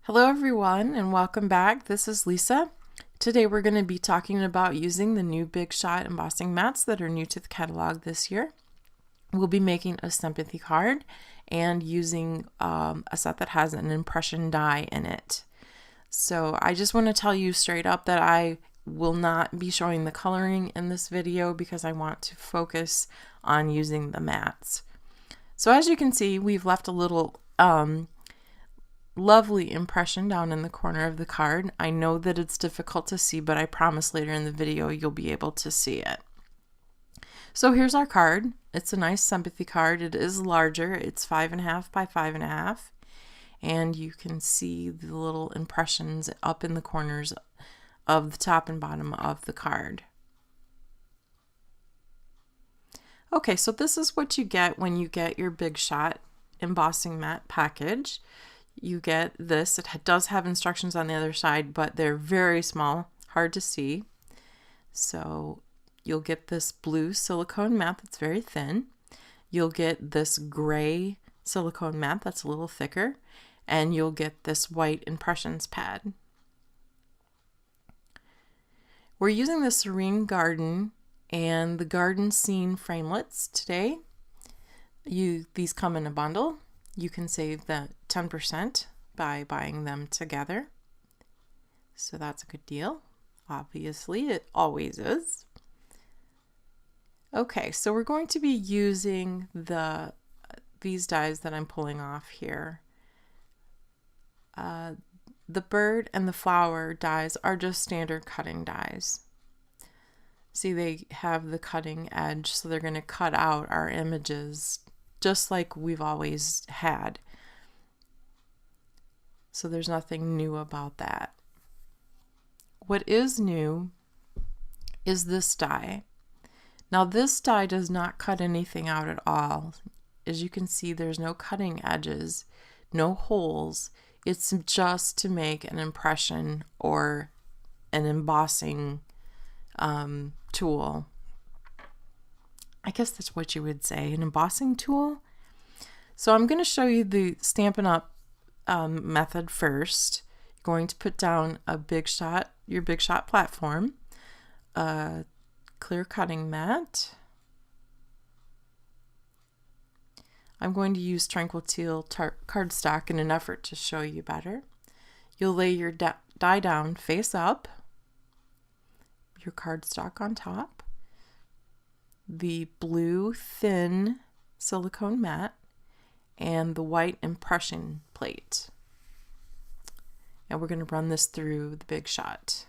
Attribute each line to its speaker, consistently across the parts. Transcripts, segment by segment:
Speaker 1: Hello everyone and welcome back. This is Lisa. Today we're going to be talking about using the new Big Shot embossing mats that are new to the catalog this year. We'll be making a sympathy card and using a set that has an impression die in it. So I just want to tell you straight up that I will not be showing the coloring in this video because I want to focus on using the mats. So as you can see, we've left a little lovely impression down in the corner of the card. I know that it's difficult to see, but I promise later in the video you'll be able to see it. So here's our card. It's a nice sympathy card. It is larger. It's 5.5 by 5.5, and you can see the little impressions up in the corners of the top and bottom of the card. Okay, so this is what you get when you get your Big Shot embossing mat package. You get this. It does have instructions on the other side, but they're very small, hard to see. So you'll get this blue silicone mat that's very thin. You'll get this gray silicone mat that's a little thicker, and you'll get this white impressions pad. We're using the Serene Garden and the Garden Scene framelits today. These come in a bundle. You can save the 10% by buying them together. So that's a good deal. Obviously, it always is. Okay, so we're going to be using these dies that I'm pulling off here. The bird and the flower dies are just standard cutting dies. See, they have the cutting edge, so they're going to cut out our images just like we've always had. So there's nothing new about that. What is new is this die. Now this die does not cut anything out at all. As you can see, there's no cutting edges, no holes. It's just to make an impression or an embossing tool. I guess that's what you would say, an embossing tool. So I'm going to show you the Stampin' Up! Method first. You're going to put down a Big Shot, your Big Shot platform, a clear cutting mat. I'm going to use Tranquil Teal cardstock in an effort to show you better. You'll lay your die down face up, your cardstock on top, the blue thin silicone mat, and the white impression plate. And we're going to run this through the Big Shot.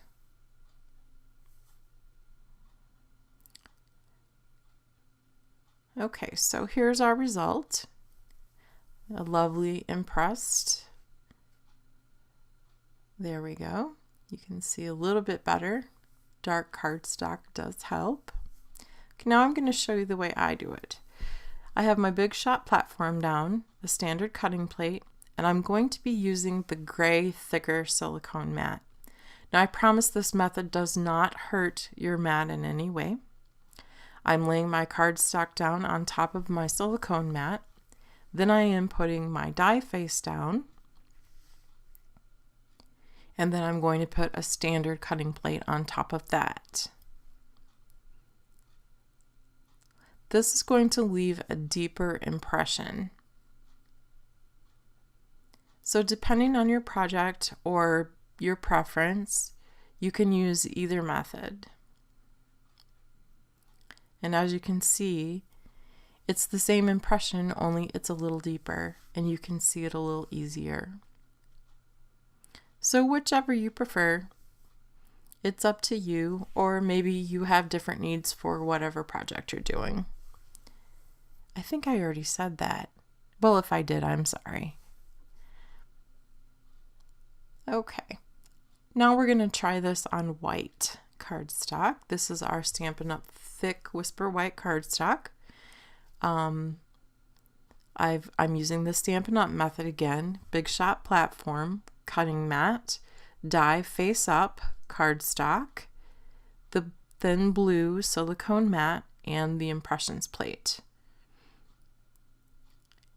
Speaker 1: Okay, so here's our result. A lovely impressed. There we go. You can see a little bit better. Dark cardstock does help. Okay, now I'm going to show you the way I do it. I have my Big Shot platform down, a standard cutting plate, and I'm going to be using the gray, thicker silicone mat. Now I promise this method does not hurt your mat in any way. I'm laying my cardstock down on top of my silicone mat. Then I am putting my die face down. And then I'm going to put a standard cutting plate on top of that. This is going to leave a deeper impression. So depending on your project or your preference, you can use either method. And as you can see, it's the same impression, only it's a little deeper, and you can see it a little easier. So whichever you prefer, it's up to you, or maybe you have different needs for whatever project you're doing. I think I already said that. Well, if I did, I'm sorry. Okay, now we're going to try this on white cardstock. This is our Stampin' Up! Thick Whisper White cardstock. I'm using the Stampin' Up! Method again. Big Shot platform, cutting mat, die face up cardstock, the thin blue silicone mat, and the impressions plate.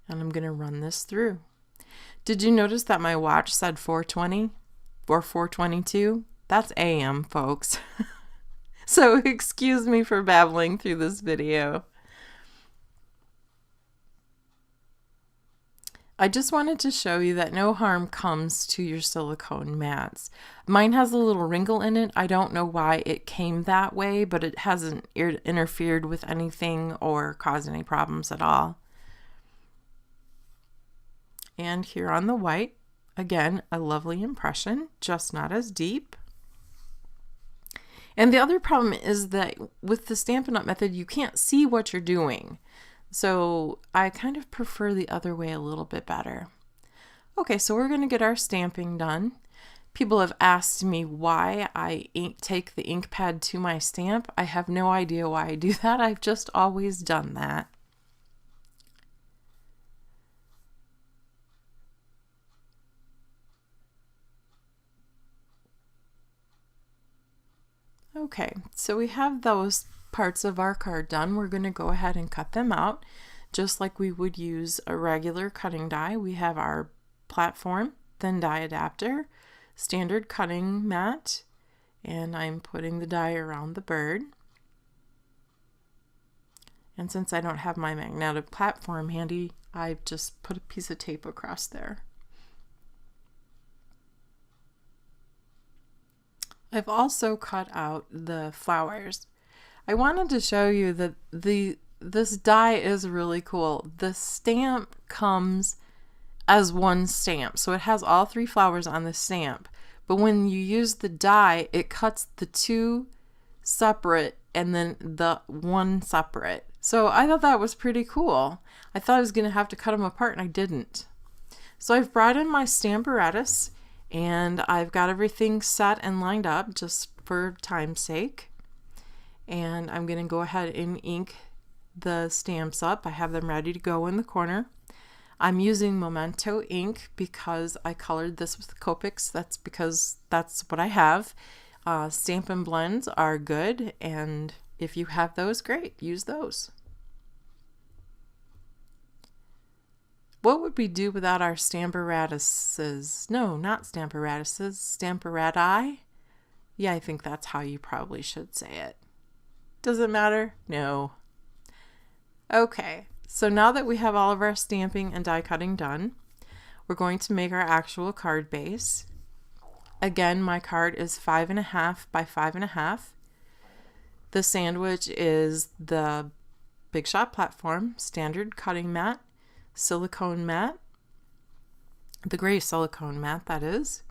Speaker 1: And I'm going to run this through. Did you notice that my watch said 4:20 or 4:22? That's AM, folks. So excuse me for babbling through this video. I just wanted to show you that no harm comes to your silicone mats. Mine has a little wrinkle in it. I don't know why it came that way, but it hasn't interfered with anything or caused any problems at all. And here on the white, again, a lovely impression, just not as deep. And the other problem is that with the Stampin' Up! Method, you can't see what you're doing. So I kind of prefer the other way a little bit better. Okay, so we're going to get our stamping done. People have asked me why I take the ink pad to my stamp. I have no idea why I do that. I've just always done that. Okay, so we have those parts of our card done. We're going to go ahead and cut them out just like we would use a regular cutting die. We have our platform, thin die adapter, standard cutting mat, and I'm putting the die around the bird. And since I don't have my magnetic platform handy, I've just put a piece of tape across there. I've also cut out the flowers. I wanted to show you that this die is really cool. The stamp comes as one stamp, so it has all 3 flowers on the stamp. But when you use the die, it cuts the 2 separate and then the 1 separate. So I thought that was pretty cool. I thought I was going to have to cut them apart, and I didn't. So I've brought in my Stamparatus, and I've got everything set and lined up just for time's sake. And I'm going to go ahead and ink the stamps up. I have them ready to go in the corner. I'm using Memento ink because I colored this with Copics. That's because that's what I have. Stampin' Blends are good, and if you have those, great, use those. What would we do without our Stamparatuses? No, not Stamparatuses, Stamparati? Yeah, I think that's how you probably should say it. Does it matter? No. Okay, so now that we have all of our stamping and die cutting done, we're going to make our actual card base. Again, my card is 5.5 by 5.5. The sandwich is the Big Shot platform, standard cutting mat, silicone mat, the gray silicone mat that is,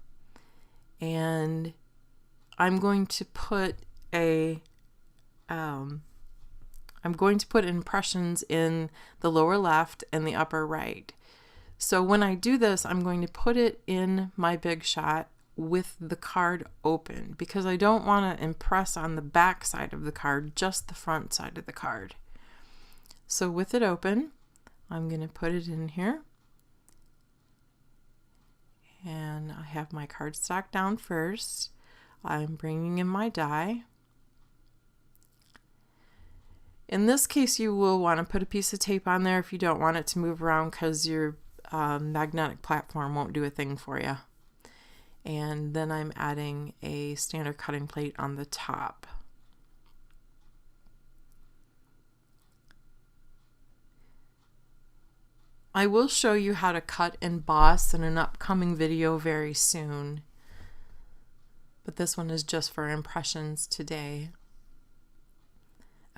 Speaker 1: and I'm going to put impressions in the lower left and the upper right. So when I do this, I'm going to put it in my Big Shot with the card open because I don't want to impress on the back side of the card, just the front side of the card. So with it open, I'm going to put it in here, and I have my cardstock down first. I'm bringing in my die. In this case, you will want to put a piece of tape on there if you don't want it to move around because your magnetic platform won't do a thing for you. And then I'm adding a standard cutting plate on the top. I will show you how to cut and emboss in an upcoming video very soon, but this one is just for impressions today.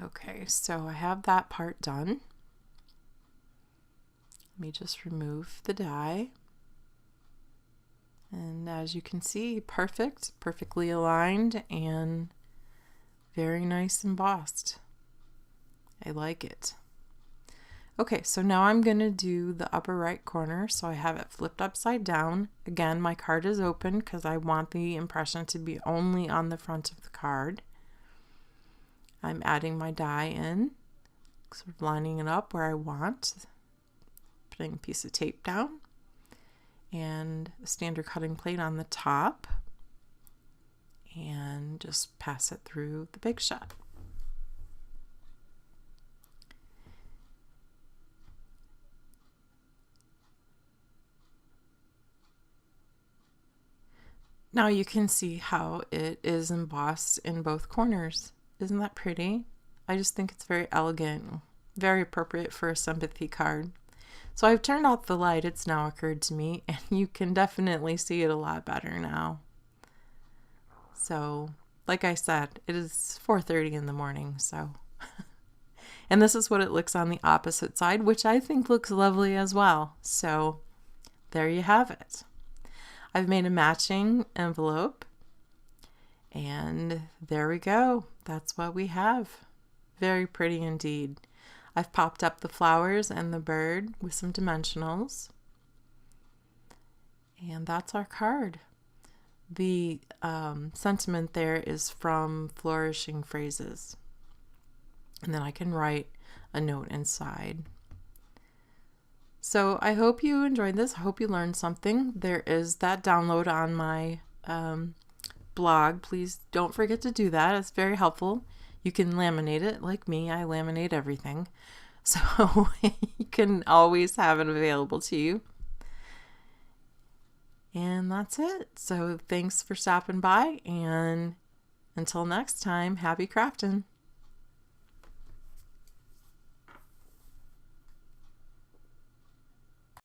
Speaker 1: Okay, so I have that part done. Let me just remove the die. And as you can see, perfectly aligned and very nice embossed. I like it. Okay, so now I'm going to do the upper right corner, so I have it flipped upside down. Again, my card is open because I want the impression to be only on the front of the card. I'm adding my die in, sort of lining it up where I want, putting a piece of tape down, and a standard cutting plate on the top, and just pass it through the Big Shot. Now you can see how it is embossed in both corners. Isn't that pretty? I just think it's very elegant, very appropriate for a sympathy card. So I've turned off the light, it's now occurred to me, and you can definitely see it a lot better now. So, like I said, it is 4:30 in the morning, so. And this is what it looks on the opposite side, which I think looks lovely as well. So, there you have it. I've made a matching envelope, and there we go. That's what we have. Very pretty indeed. I've popped up the flowers and the bird with some dimensionals. And that's our card. The sentiment there is from Flourishing Phrases. And then I can write a note inside. So I hope you enjoyed this. I hope you learned something. There is that download on my blog. Please don't forget to do that. It's very helpful. You can laminate it like me. I laminate everything. So you can always have it available to you. And that's it. So thanks for stopping by. And until next time, happy crafting.